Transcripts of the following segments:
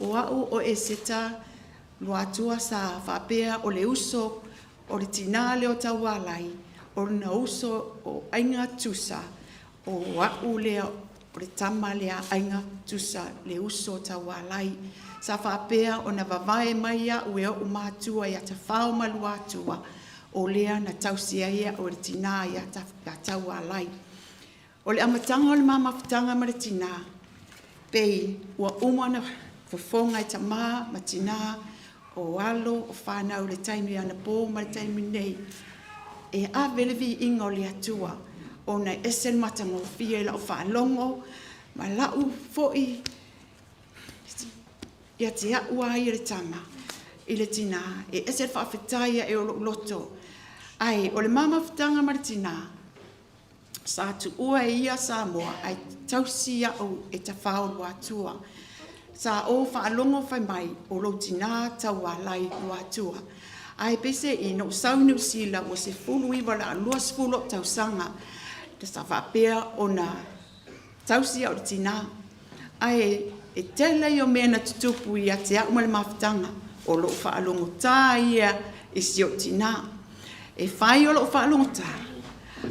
O au o e seta loa tua sa whapea o le uso o le tina leo taualai, o na uso o ainga tusa, o au leo o le tama lea ainga tusa le uso taualai. Sa whapea o na wawae mai a ue o mātua ia ta whao malua atua, o lea na tausia ia o le tina ia ta taualai. O le amatanga o le mamafutanga ma le tina, pei ua umana fofonga i ta maa ma tina, o alo o whanau le taimi ana pō ma le taimi nei. E a velevi inga o le atua, o na esen matanga o fia la o whanongo, ma lau foi, ia te aua i le tama, i le tina, e esen whawhetaia e o loto. Ai, o le mamafutanga ma le tina, sa tu ua e ia Samoa, ai tausia o e ta whao lua atua. Sa o whaalongo whai mai o lo tina taualai lua atua. Ai pese i no sau New Zealand o se fulu iwa la lua sfulu tausanga. Te sa whapea o na tausia o le tina. Ai e tele i o mena tutupu i a te au male mawhitanga o lo whaalongo tā ia i si o tina. E whai o lo whaalongo tā.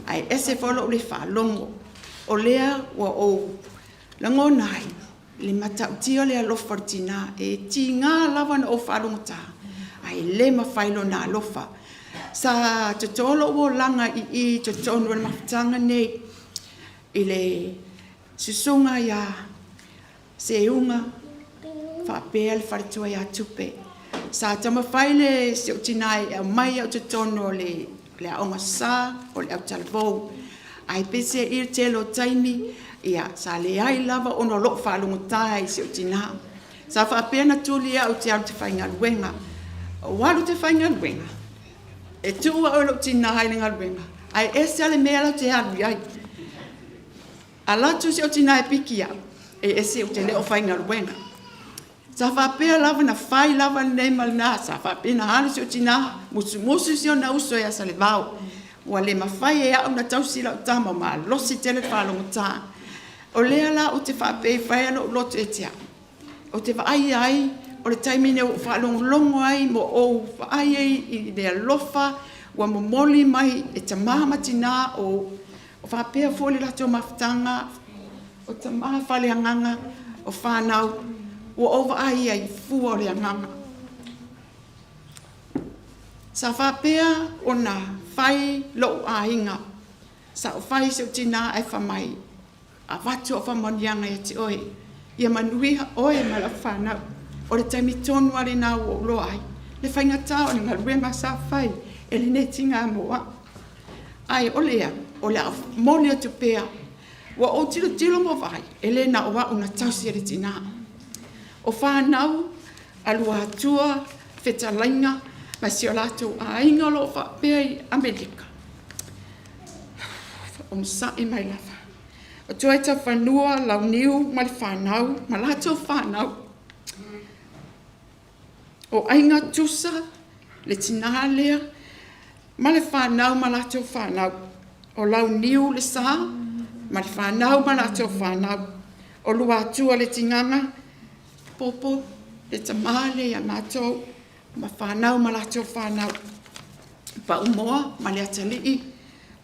Ai ese whalo o le whaalongo. O lea ua o lango nai. Le matautia le alofa tina e ti ngā lawa na o whaalongo tā. Ai le mawhailo nā alofa. Sa totolo o langa i totono le mawhitanga nei. I le susunga ia se unga whapea le wharitua ia tupe. Sa tamawhaile se o tinai au mai au totono le aonga sā o le au talvou. Ai pese i te lo taimi ia sa le ai lava ono lo whaalongo tai se o tina. Sa whapea na tuli au te au te whainga luenga. O walu te whainga luenga. E tua o lo tina hai lenga luenga. Ai ese ale mea lau te halu ai. A latu se o tina e piki au. E ese o te leo whainga luenga. Sa whapea lava na whai lava nei malina. Sa whapea na hana se o tina. Musu se o na uso ea sa le vau. Ua le mawhai e au na tausila o tama ma losi tele whaalongo tā. O lea la o te whapei whai ano loto e tea. O te whaai ai, o le taimine o whaalongo longo ai, mo o whaai ai i lea lofa, ua momoli mai e ta maha tina o whapea fōle lato mawhitanga, o ta maha whale anganga, o whanau, ua o whaai ai fua o le anganga. Sa whapea o na whai lo a hinga, sa o whai se o tina ai whamai, a watu o whamonianga e te oe, ia manuiha oe ma la whanau, o le taimi tonu ale nā o lo ai, le whainga tā o le ngaruenga sa whai, e le neti ngā moa. Ai o lea mole atu pēa, wa o tilo mo vai, e le na o wa una tausi e le tina. O whanau, alua atua, whetalainga, ma si o lato a inga lo whapea i Amerika. O msa i mai lava. O tua e ta whanua, lau niu, ma le whanau, ma lato whanau. O ainga tusa, le tina lea, ma le whanau, ma lato whanau. O lau niu le sa, ma le whanau, ma lato whanau. O lua atua le tinganga, popo, le tamale, ya matou, ma whanau, ma lato whanau. Pa umoa, ma le atalii,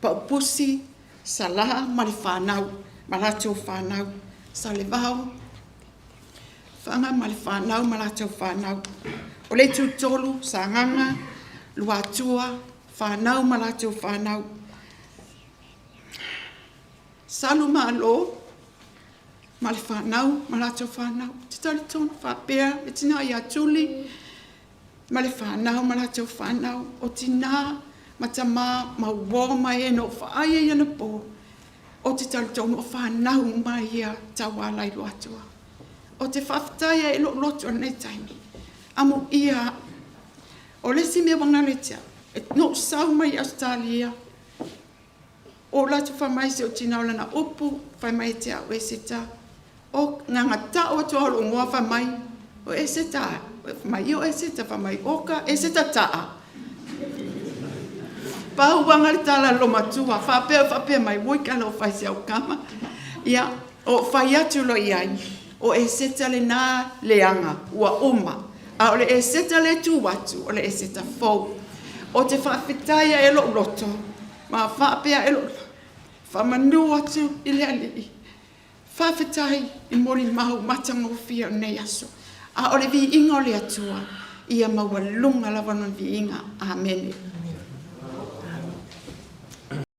pa upusi, salaha, ma le whanau. Malato whanau, sa le vau, whanga ma le whanau, malato whanau. O le tutolu, sa nganga, lua atua, whanau, malato whanau. Salu malo, ma le whanau, malato whanau. Te tali tonu whapea, e tina i atuli, ma le whanau, malato whanau. O tina, ma tama, ma uo mai e no whaai e ana po. O te talitonu o whanau mai ia taualai lo atua. O te whaftaia e loto nei taimi. Amo ia, o lesi mea wangaletia, e no sau mai Australia. O latu whamai se o tinaula na upu, whamai te au e se ta. O nganga ta o atua o ngoa whamai, o e se ta. Whamai o e se ta, whamai oka, e se ta taa. Pau wangari tala lo matua, whapea mai woi ka lo whai se au kama. Ia, o whai atu lo iai. o e seta le nā leanga ua uma. A o le e seta le tu watu, o le e seta fau. O te whaafetaia e lo loto, ma whaapea e lo whamanu atu i le ali. Whaafetai i mori mahu matango fia nei aso. A o le vi inga o le atua, ia maua lunga lawanon vi inga. Amen.